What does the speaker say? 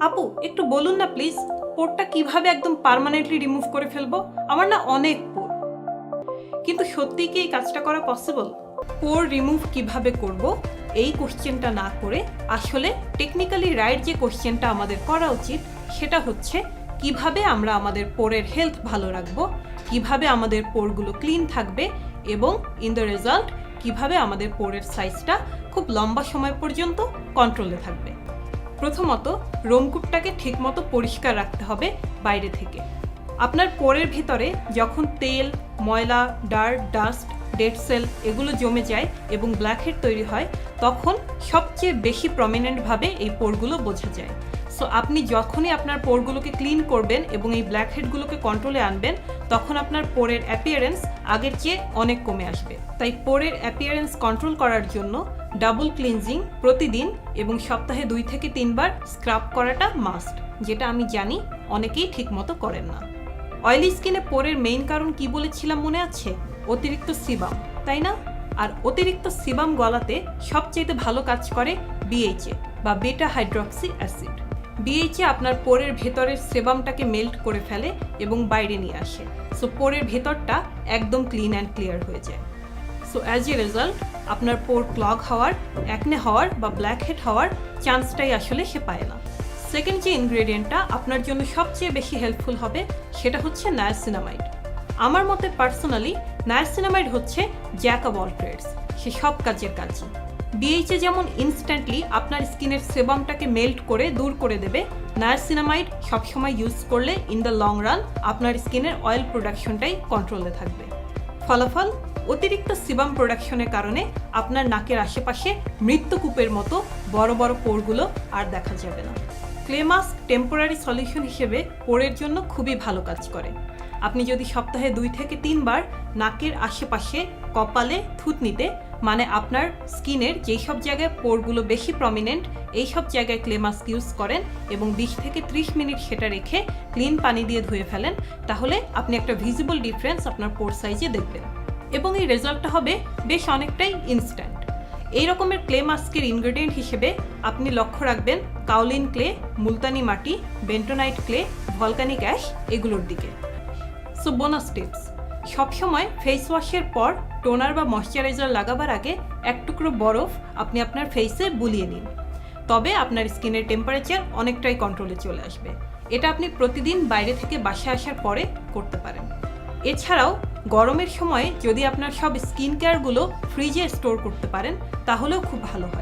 আপু একটু বলুন না প্লিজ, পোরটা কিভাবে একদম পার্মানেন্টলি রিমুভ করে ফেলবো? আমার না অনেক পোর। কিন্তু সত্যিই কি এই কাজটা করা পসিবল? পোর রিমুভ কিভাবে করব এই কোশ্চেনটা না করে আসলে টেকনিক্যালি রাইট যে কোশ্চেনটা আমাদের করা উচিত সেটা হচ্ছে কিভাবে আমরা আমাদের পোরের হেলথ ভালো রাখবো, কিভাবে আমাদের পোরগুলো ক্লিন থাকবে এবং ইন দ্য রেজাল্ট কিভাবে আমাদের পোরের সাইজটা খুব লম্বা সময় পর্যন্ত কন্ট্রোলে থাকবে। প্রথমত রোমকূপটাকে ঠিকমতো পরিষ্কার রাখতে হবে বাইরে থেকে। আপনার পোরের ভিতরে যখন তেল, ময়লা, ডার্ট, ডাস্ট, ডেড সেল এগুলো জমে যায় এবং ব্ল্যাকহেড তৈরি হয়, তখন সবচেয়ে বেশি প্রমিনেন্টভাবে এই পোরগুলো বোঝা যায়। সো আপনি যখনই আপনার পোরগুলোকে ক্লিন করবেন এবং এই ব্ল্যাকহেডগুলোকে কন্ট্রোলে আনবেন, তখন আপনার পোরের অ্যাপিয়ারেন্স আগের চেয়ে অনেক কমে আসবে। তাই পোরের অ্যাপিয়ারেন্স কন্ট্রোল করার জন্য ডাবল ক্লিনজিং প্রতিদিন এবং সপ্তাহে 2 থেকে 3 বার স্ক্রাব করাটা মাস্ট, যেটা আমি জানি অনেকেই ঠিকমতো করেন না। অয়েলি স্কিনে পোরের মেইন কারণ কি বলেছিলাম মনে আছে? অতিরিক্ত সিবাম, তাই না? আর অতিরিক্ত সিবাম গলাতে সবচেয়ে ভালো কাজ করে বিএইচএ বা বেটা হাইড্রক্সি অ্যাসিড। বিএইচএ আপনার পোরের ভেতরের সেবামটাকে মেল্ট করে ফেলে এবং বাইরে নিয়ে আসে। সো পোরের ভেতরটা একদম ক্লিন অ্যান্ড ক্লিয়ার হয়ে যায়। সো অ্যাজ এ রেজাল্ট আপনার পোর ক্লগ হওয়ার, অ্যাকনে হওয়ার বা ব্ল্যাকহেড হওয়ার চান্সটাই আসলে সে পায় না। সেকেন্ড যে ইনগ্রেডিয়েন্টটা আপনার জন্য সবচেয়ে বেশি হেল্পফুল হবে সেটা হচ্ছে নায়াসিনামাইড। আমার মতে পার্সোনালি নায়াসিনামাইড হচ্ছে জ্যাক অব অল ট্রেডস, সে সব কাজের কাজই। বিএইচএ যেমন ইনস্ট্যান্টলি আপনার স্কিনের সেবামটাকে মেল্ট করে দূর করে দেবে, নায়াসিনামাইড সবসময় ইউজ করলে ইন দ্য লং রান আপনার স্কিনের অয়েল প্রোডাকশনটাই কন্ট্রোলে থাকবে। ফলাফল, অতিরিক্ত সিবাম প্রোডাকশনের কারণে আপনার নাকের আশেপাশে মৃত্যুকূপের মতো বড় বড় পোরগুলো আর দেখা যাবে না। ক্লে মাস্ক টেম্পোরারি সলিউশন হিসেবে পোরের জন্য খুবই ভালো কাজ করে। আপনি যদি সপ্তাহে 2 থেকে 3 বার নাকের আশেপাশে, কপালে, থুতনিতে, মানে আপনার স্কিনের যেই সব জায়গায় পোরগুলো বেশি প্রমিনেন্ট এই সব জায়গায় ক্লে মাস্ক ইউজ করেন এবং 20 থেকে 30 মিনিট সেটা রেখে ক্লিন পানি দিয়ে ধুয়ে ফেলেন, তাহলে আপনি একটা ভিজিবল ডিফারেন্স আপনার পোর সাইজে দেখবেন এবং এই রেজাল্টটা হবে বেশ অনেকটাই ইনস্ট্যান্ট। এই রকমের ক্লে মাস্কের ইনগ্রেডিয়েন্ট হিসেবে আপনি লক্ষ্য রাখবেন কাওলিন ক্লে, মুলতানি মাটি, বেন্টোনাইট ক্লে, ভলকানিক অ্যাশ এগুলোর দিকে। সো বোনাস টিপস, সবসময় ফেস ওয়াশের পর টোনার বা ময়শ্চারাইজার লাগাবার আগে এক টুকরো বরফ আপনি আপনার ফেসে বুলিয়ে নিন, তবে আপনার স্কিনের টেম্পারেচার অনেকটাই কন্ট্রোলে চলে আসবে। এটা আপনি প্রতিদিন বাইরে থেকে বাসায় আসার পরে করতে পারেন। এছাড়াও গরমের সময় যদি আপনার সব স্কিন কেয়ারগুলো ফ্রিজে স্টোর করতে পারেন তাহলেও খুব ভালো হয়।